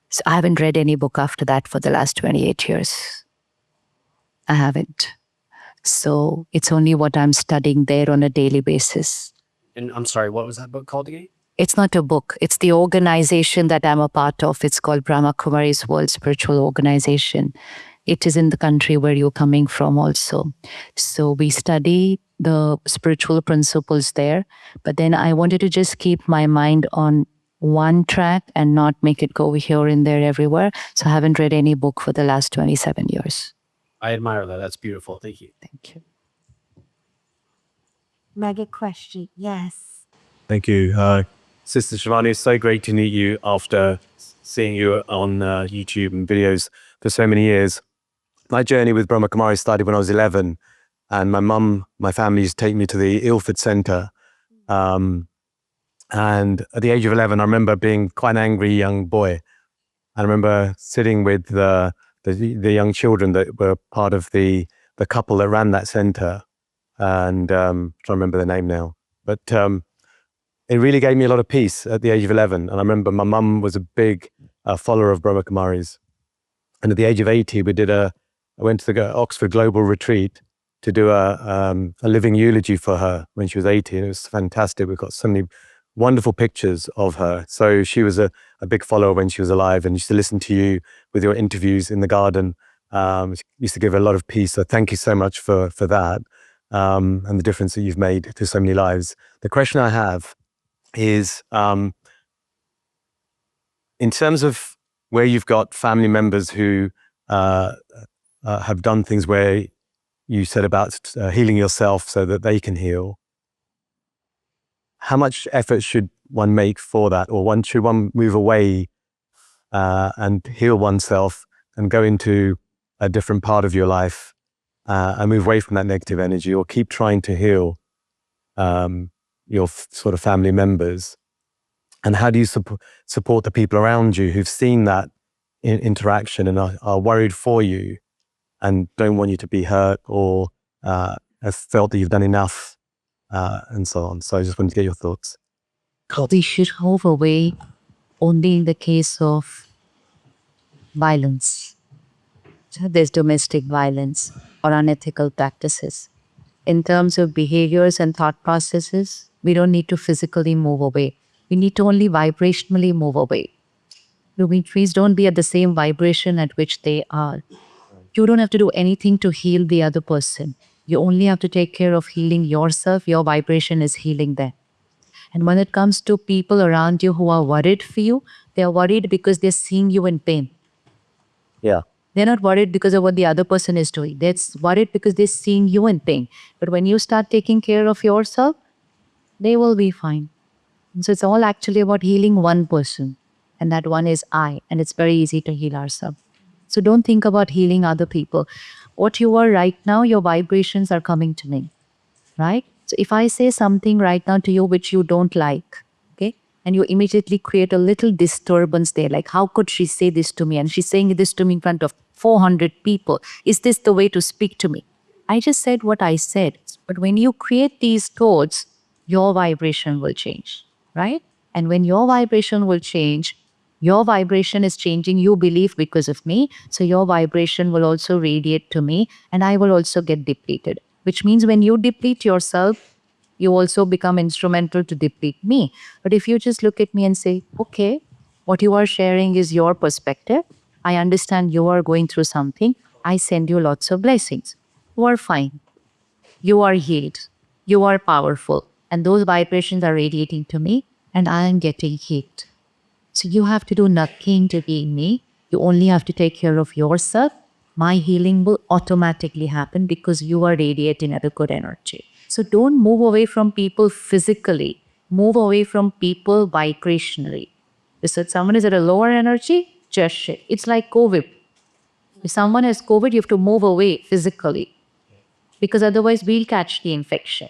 So I haven't read any book after that for the last 28 years. I haven't. So it's only what I'm studying there on a daily basis. And I'm sorry, what was that book called again? It's not a book. It's the organization that I'm a part of. It's called Brahma Kumaris World Spiritual Organization. It is in the country where you're coming from also. So we study the spiritual principles there. But then I wanted to just keep my mind on one track and not make it go here and there everywhere. So I haven't read any book for the last 27 years. I admire that. That's beautiful. Thank you. Thank you. Mega question. Yes. Thank you. Sister Shivani, it's so great to meet you after seeing you on YouTube and videos for so many years. My journey with Brahma Kumaris started when I was 11, and my family used to take me to the Ilford Centre. And at the age of 11, I remember being quite an angry young boy. I remember sitting with the young children that were part of the couple that ran that centre, and I'm trying to remember their name now. But it really gave me a lot of peace at the age of 11. And I remember my mum was a big follower of Brahma Kumaris. And at the age of 80, I went to the Oxford Global Retreat to do a living eulogy for her when she was 80. And it was fantastic. We've got so many wonderful pictures of her. So she was a big follower when she was alive, and used to listen to you with your interviews in the garden. Used to give her a lot of peace. So thank you so much for that, and the difference that you've made to so many lives. The question I have is, in terms of where you've got family members who have done things where you said about healing yourself so that they can heal, how much effort should one make for that? Or should one move away and heal oneself and go into a different part of your life and move away from that negative energy, or keep trying to heal your sort of family members? And how do you support the people around you who've seen that interaction and are worried for you and don't want you to be hurt, or have felt that you've done enough, and so on? So I just wanted to get your thoughts. We should move away only in the case of violence. there's domestic violence or unethical practices. In terms of behaviors and thought processes, we don't need to physically move away. We need to only vibrationally move away. Please don't be at the same vibration at which they are. You don't have to do anything to heal the other person. You only have to take care of healing yourself. Your vibration is healing them. And when it comes to people around you who are worried for you, they are worried because they're seeing you in pain. Yeah. They're not worried because of what the other person is doing. They're worried because they're seeing you in pain. But when you start taking care of yourself, they will be fine. And so it's all actually about healing one person. And that one is I. And it's very easy to heal ourselves. So don't think about healing other people. What you are right now, your vibrations are coming to me. Right? So if I say something right now to you which you don't like, okay, and you immediately create a little disturbance there, like how could she say this to me? And she's saying this to me in front of 400 people. Is this the way to speak to me? I just said what I said. But when you create these thoughts, your vibration will change, right? And when your vibration will change, your vibration is changing, you believe because of me. So your vibration will also radiate to me and I will also get depleted. Which means when you deplete yourself, you also become instrumental to deplete me. But if you just look at me and say, okay, what you are sharing is your perspective. I understand you are going through something. I send you lots of blessings. You are fine. You are healed. You are powerful. And those vibrations are radiating to me and I am getting healed. So you have to do nothing to be me. You only have to take care of yourself. My healing will automatically happen because you are radiating at a good energy. So don't move away from people physically. Move away from people vibrationally. So if someone is at a lower energy, just shit. It's like COVID. If someone has COVID, you have to move away physically because otherwise we'll catch the infection.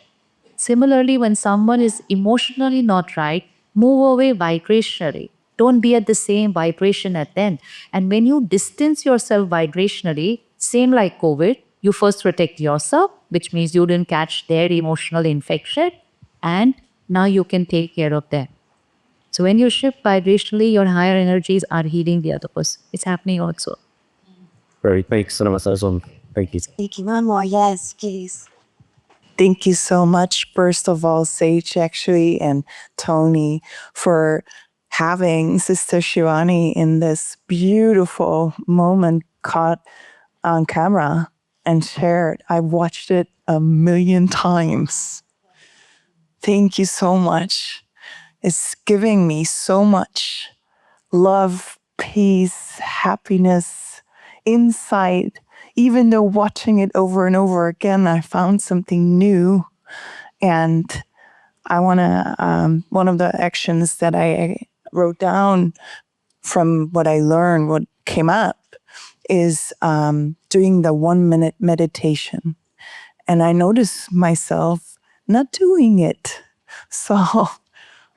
Similarly, when someone is emotionally not right, move away vibrationally. Don't be at the same vibration as them. And when you distance yourself vibrationally, same like COVID, you first protect yourself, which means you didn't catch their emotional infection, and now you can take care of them. So when you shift vibrationally, your higher energies are healing the other person. It's happening also. Very thanks so much. Thank you. Thank you, one more. Yes, please. Thank you so much, first of all, Sage, actually, and Tony, for having Sister Shivani in this beautiful moment caught on camera and shared. I watched it a million times. Thank you so much. It's giving me so much love, peace, happiness, insight. Even though watching it over and over again, I found something new. And I want to, one of the actions that I wrote down from what I learned, what came up, is doing the 1 minute meditation. And I noticed myself not doing it. So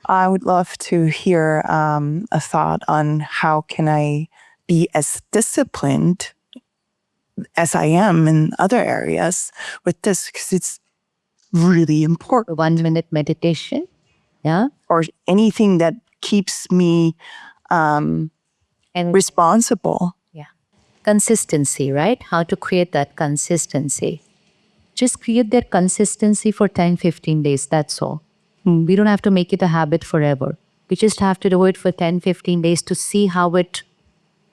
I would love to hear a thought on how can I be as disciplined as I am in other areas with this, because it's really important. 1 minute meditation. Yeah. Or anything that keeps me And responsible. yeah. Consistency, right? How to create that consistency. Just create that consistency for 10, 15 days. That's all. We don't have to make it a habit forever. We just have to do it for 10, 15 days to see how it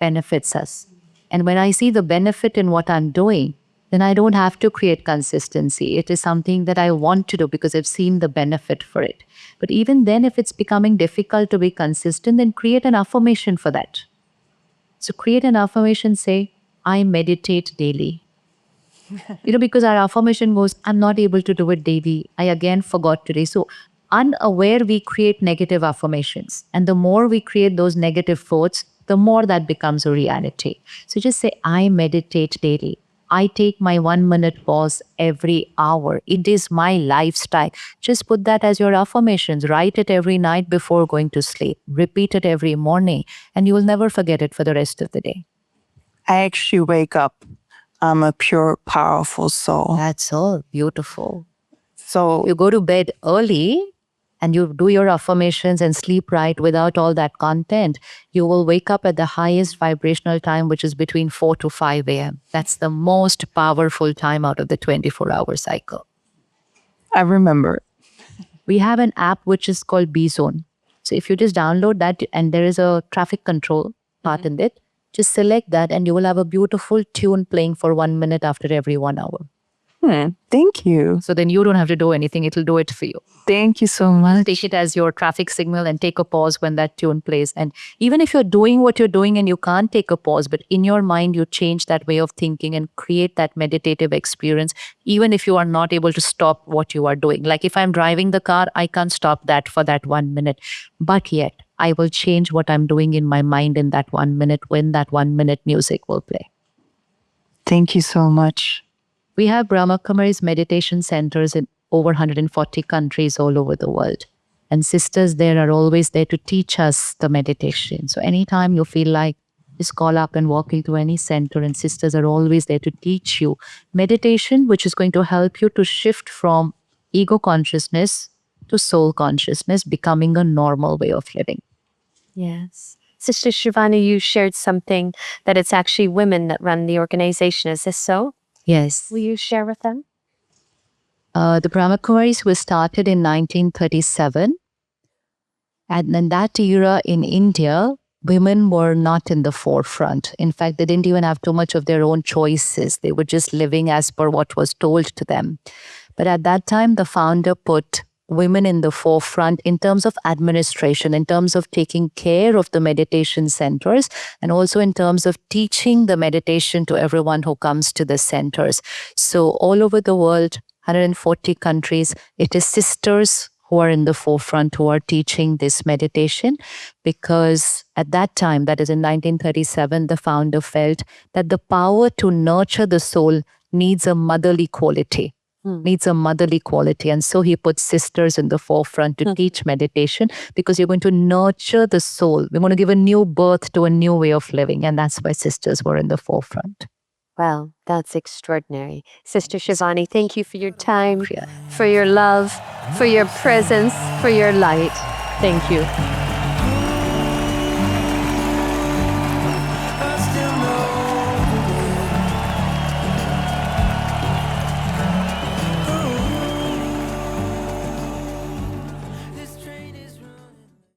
benefits us. And when I see the benefit in what I'm doing, then I don't have to create consistency. It is something that I want to do because I've seen the benefit for it. But even then, if it's becoming difficult to be consistent, then create an affirmation for that. So create an affirmation, say, I meditate daily. Because our affirmation goes, I'm not able to do it daily. I again forgot today. So unaware, we create negative affirmations. And the more we create those negative thoughts, the more that becomes a reality. So just say, I meditate daily. I take my 1 minute pause every hour. It is my lifestyle. Just put that as your affirmations. Write it every night before going to sleep. Repeat it every morning. And you will never forget it for the rest of the day. I actually wake up. I'm a pure, powerful soul. That's all beautiful. So You go to bed early and you do your affirmations and sleep right without all that content, you will wake up at the highest vibrational time, which is between 4 to 5 a.m. That's the most powerful time out of the 24-hour cycle. I remember. We have an app which is called B-Zone. So if you just download that and there is a traffic control part in it, just select that and you will have a beautiful tune playing for 1 minute after every 1 hour. Thank you. So then you don't have to do anything. It'll do it for you. Thank you so much. Take it as your traffic signal and take a pause when that tune plays. And even if you're doing what you're doing and you can't take a pause, but in your mind, you change that way of thinking and create that meditative experience, even if you are not able to stop what you are doing. Like if I'm driving the car, I can't stop that for that 1 minute. But yet, I will change what I'm doing in my mind in that 1 minute when that 1 minute music will play. Thank you so much. We have Brahma Kumaris meditation centers in over 140 countries all over the world. And sisters there are always there to teach us the meditation. So anytime you feel like, just call up and walk into any center, and sisters are always there to teach you meditation, which is going to help you to shift from ego consciousness to soul consciousness, becoming a normal way of living. Yes. Sister Shivani, you shared something that it's actually women that run the organization. Is this so? Yes. Will you share with them? The Brahma Kumaris was started in 1937. And in that era in India, women were not in the forefront. In fact, they didn't even have too much of their own choices. They were just living as per what was told to them. But at that time, the founder put women in the forefront in terms of administration, in terms of taking care of the meditation centers, and also in terms of teaching the meditation to everyone who comes to the centers. So all over the world, 140 countries, it is sisters who are in the forefront who are teaching this meditation, because at that time, that is in 1937, the founder felt that the power to nurture the soul needs a motherly quality. And so he put sisters in the forefront to teach meditation, because you're going to nurture the soul. We're going to give a new birth to a new way of living. And that's why sisters were in the forefront. Well, that's extraordinary. Sister Shivani, thank you for your time, for your love, for your presence, for your light. Thank you.